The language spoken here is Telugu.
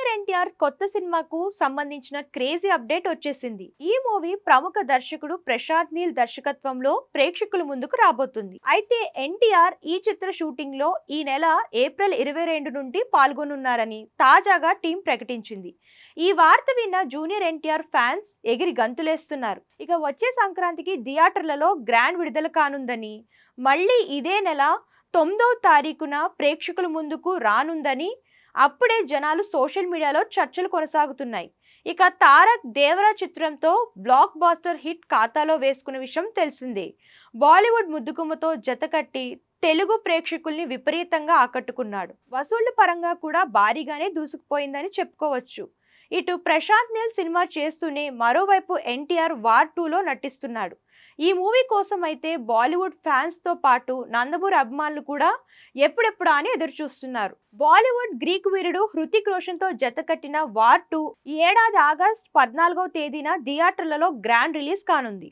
జూనియర్ ఎన్టీఆర్ కొత్త సినిమాకు సంబంధించిన క్రేజీ అప్డేట్ వచ్చేసింది. ఈ మూవీ ప్రముఖ దర్శకుడు ప్రశాంత్ నీల్ దర్శకత్వంలో ప్రేక్షకుల ముందుకు రాబోతుంది. అయితే ఎన్టీఆర్ ఈ చిత్ర షూటింగ్ లో ఈ నెల ఏప్రిల్ 22 నుండి పాల్గొనున్నారని తాజాగా టీం ప్రకటించింది. ఈ వార్త విన్న జూనియర్ ఎన్టీఆర్ ఫ్యాన్స్ ఎగిరి గంతులేస్తున్నారు. ఇక వచ్చే సంక్రాంతికి థియేటర్లలో గ్రాండ్ విడుదల కానుందని, మళ్ళీ ఇదే నెల 9వ తారీఖున ప్రేక్షకుల ముందుకు రానుందని అప్పుడే జనాలు సోషల్ మీడియాలో చర్చలు కొనసాగుతున్నాయి. ఇక తారక్ దేవరా చిత్రంతో బ్లాక్ బాస్టర్ హిట్ ఖాతాలో వేసుకున్న విషయం తెలిసిందే. బాలీవుడ్ ముద్దుగుమ్మతో జతకట్టి తెలుగు ప్రేక్షకుల్ని విపరీతంగా ఆకట్టుకున్నాడు. వసూళ్ల పరంగా కూడా భారీగానే దూసుకుపోయిందని చెప్పుకోవచ్చు. ఇటు ప్రశాంత్ నీల్ సినిమా చేస్తూనే మరోవైపు ఎన్టీఆర్ వార్ 2లో నటిస్తున్నాడు. ఈ మూవీ కోసం అయితే బాలీవుడ్ ఫ్యాన్స్ తో పాటు నందమూరి అభిమానులు కూడా ఎప్పుడెప్పుడా అని ఎదురు చూస్తున్నారు. బాలీవుడ్ గ్రీక్ వీరుడు హృతిక్ రోషన్ తో జతకట్టిన వార్ 2 ఈ ఏడాది ఆగస్టు 14వ తేదీన థియేటర్లలో గ్రాండ్ రిలీజ్ కానుంది.